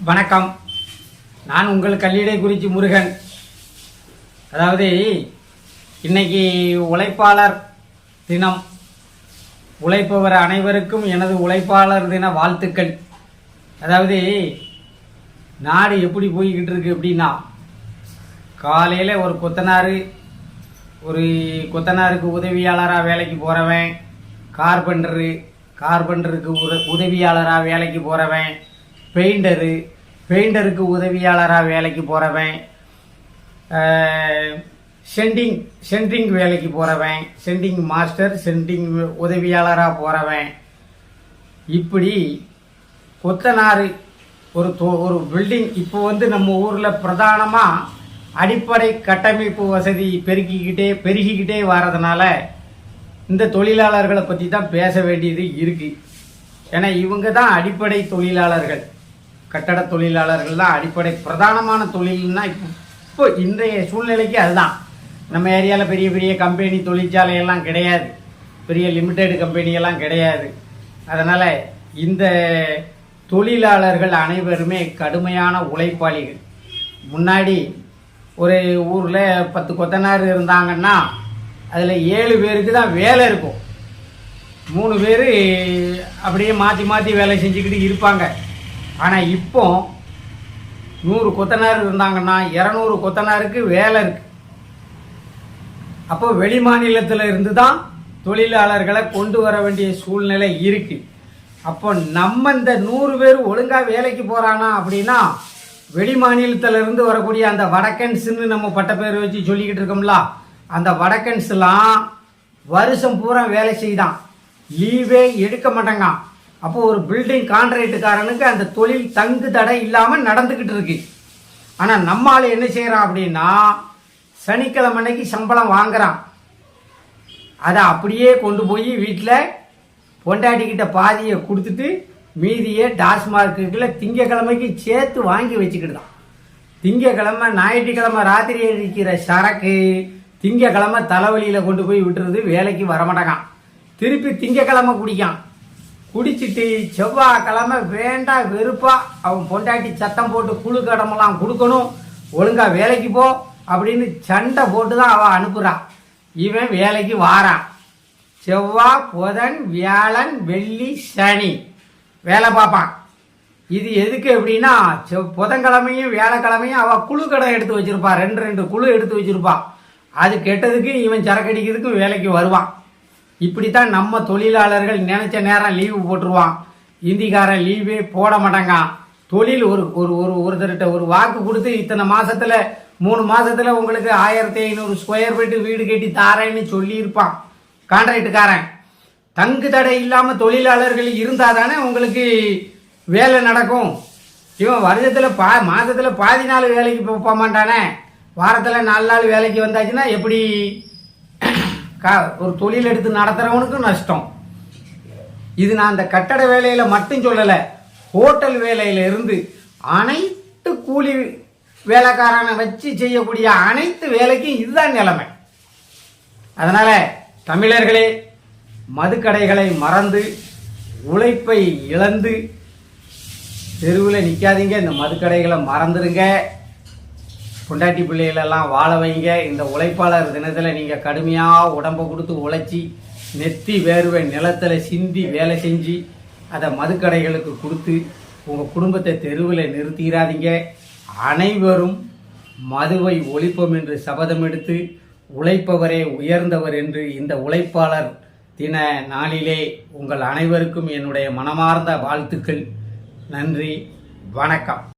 வணக்கம். நான் உங்கள் கல்லிடைக்குறிச்சி முருகன். அதாவது இன்னைக்கு உழைப்பாளர் தினம். உழைப்பவர் அனைவருக்கும் எனது உழைப்பாளர் தின வாழ்த்துக்கள். அதாவது நாடு எப்படி போய்கிட்டு இருக்கு அப்படின்னா, காலையில் ஒரு கொத்தனாருக்கு உதவியாளராக வேலைக்கு போகிறவன், கார்பெண்டருக்கு உதவியாளராக வேலைக்கு போகிறவன், பெயிண்டருக்கு உதவியாளராக வேலைக்கு போகிறவன், சென்ட்ரிங் வேலைக்கு போகிறவன், சென்ட்ரிங் மாஸ்டர், சென்ட்ரிங் உதவியாளராக போகிறவன், இப்படி கொத்தனார் ஒரு பில்டிங். இப்போ நம்ம ஊரில் பிரதானமாக அடிப்படை கட்டமைப்பு வசதி பெருகிக்கிட்டே வர்றதுனால இந்த தொழிலாளர்களை பற்றி தான் பேச வேண்டியது இருக்கு. ஏன்னா இவங்க தான் அடிப்படை தொழிலாளர்கள். கட்டட தொழிலாளர்கள் தான் அடிப்படை பிரதானமான தொழில்னா இப்போ இன்றைய சூழ்நிலைக்கு அதுதான். நம்ம ஏரியாவில் பெரிய பெரிய கம்பெனி தொழிற்சாலையெல்லாம் கிடையாது, பெரிய லிமிடெட் கம்பெனியெல்லாம் கிடையாது. அதனால் இந்த தொழிலாளர்கள் அனைவருமே கடுமையான உழைப்பாளிகள். முன்னாடி ஒரு ஊரில் 10 கொத்தனார் இருந்தாங்கன்னா அதில் 7 பேருக்கு தான் வேலை இருக்கும். 3 பேர் அப்படியே மாற்றி வேலை செஞ்சுக்கிட்டு இருப்பாங்க. ஆனால் இப்போ 100 கொத்தனார் இருந்தாங்கன்னா 200 கொத்தனாருக்கு வேலை இருக்கு. அப்போ வெளி மாநிலத்தில் இருந்து தான் தொழிலாளர்களை கொண்டு வர வேண்டிய சூழ்நிலை இருக்கு. அப்போ நம்ம இந்த 100 பேர் ஒழுங்காக வேலைக்கு போகிறானா அப்படின்னா, வெளி மாநிலத்தில் இருந்து வரக்கூடிய அந்த வடக்கன்ஸ்ன்னு நம்ம பட்ட பேர் வச்சு சொல்லிக்கிட்டு இருக்கோம்ல, அந்த வடக்கன்ஸ்லாம் வருஷம் பூரா வேலை செய்தான், லீவே எடுக்க மாட்டாங்க. அப்போ ஒரு பில்டிங் கான்ட்ராக்டுக்காரனுக்கு அந்த தொழில் தங்கு தடை இல்லாமல் நடந்துக்கிட்டு இருக்கு. ஆனால் நம்ம ஆள் என்ன செய்கிறான் அப்படின்னா, சனிக்கிழமை அன்னைக்கு சம்பளம் வாங்குறான், அதை அப்படியே கொண்டு போய் வீட்டில் பொண்டாட்டிக்கிட்ட பாதியை கொடுத்துட்டு மீதியை டாஸ்மார்க்குள்ள திங்கக்கிழமைக்கு சேர்த்து வாங்கி வச்சுக்கிட்டுதான். திங்கக்கிழமை ஞாயிற்றுக்கிழமை ராத்திரி அடிக்கிற சரக்கு திங்கக்கிழமை தலைவலியில் கொண்டு போய் விட்டுறது, வேலைக்கு வரமாட்டாங்க. திருப்பி திங்கக்கிழமை குடிச்சிட்டு செவ்வாய்க்கிழமை வேண்டாம் வெறுப்பா அவன் பொண்டாட்டி சத்தம் போட்டு குழு கடமெல்லாம் கொடுக்கணும், ஒழுங்கா வேலைக்கு போ அப்படின்னு சண்டை போட்டு தான் அவன் அனுப்புறான். இவன் வேலைக்கு வாரான். செவ்வாய், புதன், வியாழன், வெள்ளி, சனி வேலை பார்ப்பான். இது எதுக்கு அப்படின்னா, புதன்கிழமையும் வியாழக்கிழமையும் அவன் குழு கடை எடுத்து வச்சிருப்பா, 2 குழு எடுத்து வச்சிருப்பா. அது கெட்டதுக்கு இவன் சரக்கடிக்கிறதுக்கும் வேலைக்கு வருவான். இப்படித்தான் நம்ம தொழிலாளர்கள் நினைச்ச நேரம் லீவு போட்டுருவான். இந்திக்காரன் லீவே போட மாட்டாங்க. தொழில் ஒருத்தர்கிட்ட ஒரு வாக்கு கொடுத்து இத்தனை மாசத்துல 3 மாசத்துல உங்களுக்கு 1500 ஸ்கொயர் ஃபீட் வீடு கட்டி தாரேன்னு சொல்லி இருப்பான் கான்ட்ராக்டுக்காரன். தங்கு தடை இல்லாம தொழிலாளர்கள் இருந்தா தானே உங்களுக்கு வேலை நடக்கும். இவன் வருஷத்துல மாசத்துல பாதி நாள் வேலைக்கு போக மாட்டானே, வாரத்துல 4 நாள் வேலைக்கு வந்தாச்சுன்னா எப்படி? ஒரு தொழில் எடுத்து நடத்துறவனுக்கும் நஷ்டம். இது நான் அந்த கட்டட வேலையில மட்டும் சொல்லல, ஹோட்டல் வேலையில இருந்து அனைத்து கூலி வேலைக்காரனை வச்சு செய்யக்கூடிய அனைத்து வேலைக்கும் இதுதான் நிலைமை. அதனால தமிழர்களே, மதுக்கடைகளை மறந்து உழைப்பை இழந்து தெருவில் நிற்காதீங்க. இந்த மதுக்கடைகளை மறந்துடுங்க. பொண்டாட்டி பிள்ளைகளெல்லாம் வாழ வைங்க. இந்த உழைப்பாளர் தினத்தில் நீங்கள் கடுமையாக உடம்பை கொடுத்து உழைச்சி நெத்தி வேர்வை நிலத்தில் சிந்தி வேலை செஞ்சு அதை மதுக்கடைகளுக்கு கொடுத்து உங்கள் குடும்பத்தை தெருவில் நிறுத்திடாதீங்க. அனைவரும் மதுவை ஒழிப்போம் என்று சபதம் எடுத்து உழைப்பவரே உயர்ந்தவர் என்று இந்த உழைப்பாளர் தின நாளிலே உங்கள் அனைவருக்கும் என்னுடைய மனமார்ந்த வாழ்த்துக்கள். நன்றி, வணக்கம்.